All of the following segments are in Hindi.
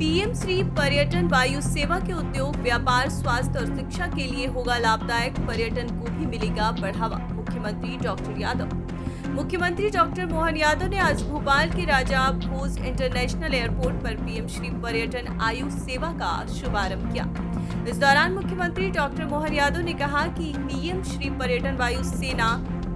पीएम श्री पर्यटन वायु सेवा के उद्योग, व्यापार, स्वास्थ्य और शिक्षा के लिए होगा लाभदायक। पर्यटन को भी मिलेगा बढ़ावा। मुख्यमंत्री डॉक्टर यादव। मुख्यमंत्री डॉक्टर मोहन यादव ने आज भोपाल के राजा भोज इंटरनेशनल एयरपोर्ट पर पीएम श्री पर्यटन आयु सेवा का शुभारंभ किया। इस दौरान मुख्यमंत्री डॉक्टर मोहन यादव ने कहा कि पीएम श्री पर्यटन वायु सेना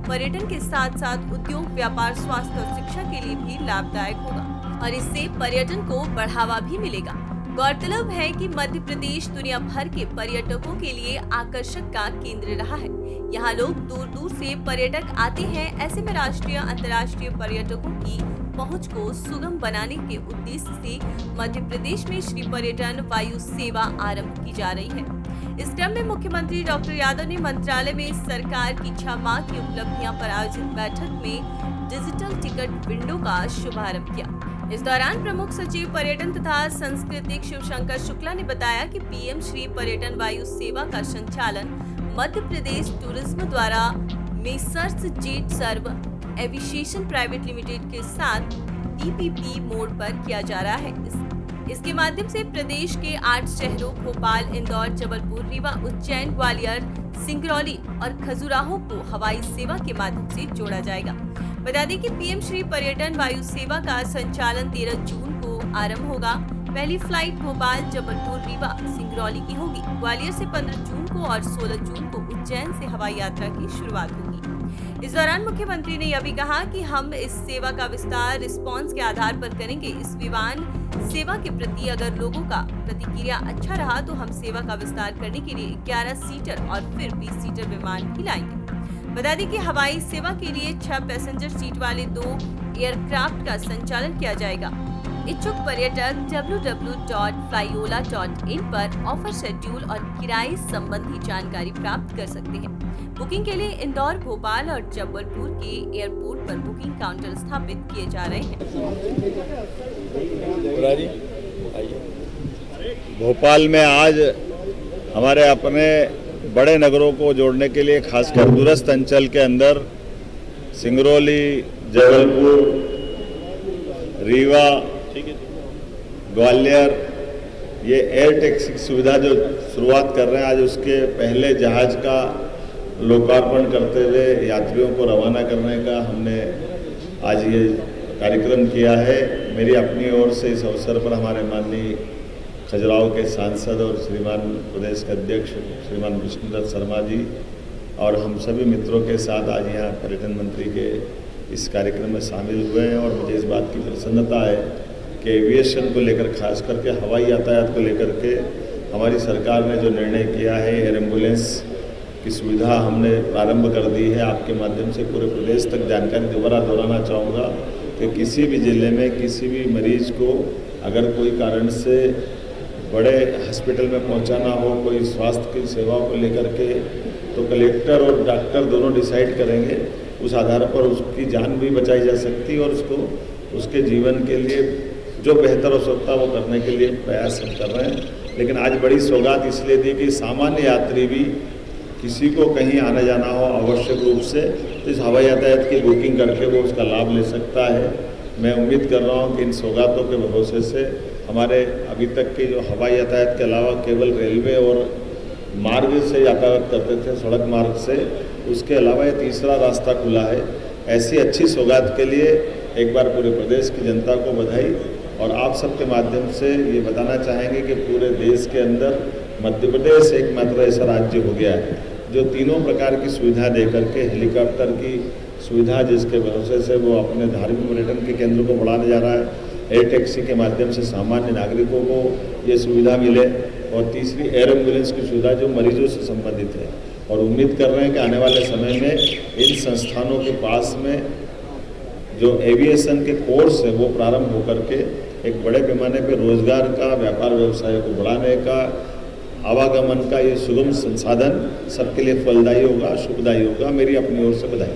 पर्यटन के साथ साथ उद्योग, व्यापार, स्वास्थ्य और शिक्षा के लिए भी लाभदायक होगा और इससे पर्यटन को बढ़ावा भी मिलेगा। गौरतलब है कि मध्य प्रदेश दुनिया भर के पर्यटकों के लिए आकर्षक का केंद्र रहा है। यहाँ लोग दूर दूर से पर्यटक आते हैं। ऐसे में राष्ट्रीय, अंतर्राष्ट्रीय पर्यटकों की पहुंच को सुगम बनाने के उद्देश्य से मध्य प्रदेश में श्री पर्यटन वायु सेवा आरंभ की जा रही है। इस क्रम में मुख्यमंत्री डॉक्टर यादव ने मंत्रालय में सरकार की 6 माह की उपलब्धियां पर आयोजित बैठक में डिजिटल टिकट विंडो का शुभारंभ किया। इस दौरान प्रमुख सचिव पर्यटन तथा सांस्कृतिक शिवशंकर शुक्ला ने बताया कि पीएम श्री पर्यटन वायु सेवा का संचालन मध्य प्रदेश टूरिज्म द्वारा मेसर्स जेट सर्व एविएशन प्राइवेट लिमिटेड के साथ पीपीपी मोड पर किया जा रहा है। इसके माध्यम से प्रदेश के 8 शहरों भोपाल, इंदौर, जबलपुर, रीवा, उज्जैन, ग्वालियर, सिंगरौली और खजुराहो को हवाई सेवा के माध्यम से जोड़ा जाएगा। बता दें कि पीएम श्री पर्यटन वायु सेवा का संचालन 13 जून को आरंभ होगा। पहली फ्लाइट भोपाल, जबलपुर, रीवा, सिंगरौली की होगी। ग्वालियर से 15 जून को और 16 जून को उज्जैन से हवाई यात्रा की शुरुआत होगी। इस दौरान मुख्यमंत्री ने यह भी कहा कि हम इस सेवा का विस्तार रिस्पांस के आधार पर करेंगे। इस विमान सेवा के प्रति अगर लोगों का प्रतिक्रिया अच्छा रहा तो हम सेवा का विस्तार करने के लिए 11 सीटर और फिर 20 सीटर विमान भी लाएंगे। बता दें कि हवाई सेवा के लिए 6 पैसेंजर सीट वाले 2 एयरक्राफ्ट का संचालन किया जाएगा। इच्छुक पर्यटक www.flyola.in पर ऑफर शेड्यूल और किराए संबंधी जानकारी प्राप्त कर सकते हैं। बुकिंग के लिए इंदौर, भोपाल और जबलपुर के एयरपोर्ट पर बुकिंग काउंटर स्थापित किए जा रहे हैं। भोपाल में आज हमारे अपने बड़े नगरों को जोड़ने के लिए खासकर दूरस्थ अंचल के अंदर सिंगरौली, जबलपुर, रीवा, ग्वालियर ये एयर टैक्सी की सुविधा जो शुरुआत कर रहे हैं, आज उसके पहले जहाज का लोकार्पण करते हुए यात्रियों को रवाना करने का हमने आज ये कार्यक्रम किया है। मेरी अपनी ओर से इस अवसर पर हमारे माननीय खजुराहो के सांसद और श्रीमान प्रदेश के अध्यक्ष श्रीमान विष्णुदत्त शर्मा जी और हम सभी मित्रों के साथ आज यहाँ पर्यटन मंत्री के इस कार्यक्रम में शामिल हुए हैं। और मुझे इस बात की प्रसन्नता है कि एविएशन को लेकर, खास करके हवाई यातायात को लेकर के हमारी सरकार ने जो निर्णय किया है, एयर एम्बुलेंस की सुविधा हमने प्रारंभ कर दी है। आपके माध्यम से पूरे प्रदेश तक जानकारी दोबारा दोहराना चाहूँगा कि किसी भी जिले में किसी भी मरीज को अगर कोई कारण से बड़े हॉस्पिटल में पहुंचाना हो, कोई स्वास्थ्य की सेवा को लेकर के, तो कलेक्टर और डॉक्टर दोनों डिसाइड करेंगे। उस आधार पर उसकी जान भी बचाई जा सकती है और उसको उसके जीवन के लिए जो बेहतर हो सकता है वो करने के लिए प्रयास हम कर रहे हैं। लेकिन आज बड़ी सौगात इसलिए दी कि सामान्य यात्री भी किसी को कहीं आना जाना हो आवश्यक रूप से तो इस हवाई यातायात की बुकिंग करके वो उसका लाभ ले सकता है। मैं उम्मीद कर रहा हूँ कि इन सौगातों के भरोसे से हमारे अभी तक के जो हवाई यातायात के अलावा केवल रेलवे और मार्ग से यातायात करते थे, सड़क मार्ग से, उसके अलावा ये तीसरा रास्ता खुला है। ऐसी अच्छी सौगात के लिए एक बार पूरे प्रदेश की जनता को बधाई। और आप सबके माध्यम से ये बताना चाहेंगे कि पूरे देश के अंदर मध्य प्रदेश एकमात्र ऐसा राज्य हो गया है जो तीनों प्रकार की सुविधा दे करके, हेलीकॉप्टर की सुविधा जिसके भरोसे से वो अपने धार्मिक पर्यटन के केंद्र को बढ़ाने जा रहा है, एयर टैक्सी के माध्यम से सामान्य नागरिकों को ये सुविधा मिले, और तीसरी एयर एम्बुलेंस की सुविधा जो मरीजों से संबंधित है। और उम्मीद कर रहे हैं कि आने वाले समय में इन संस्थानों के पास में जो एविएशन के कोर्स है वो प्रारंभ होकर के एक बड़े पैमाने पर रोजगार का, व्यापार व्यवसाय को बढ़ाने का, आवागमन का ये सुगम संसाधन सबके लिए फलदायी होगा, शुभदायी होगा। मेरी अपनी ओर से बधाई।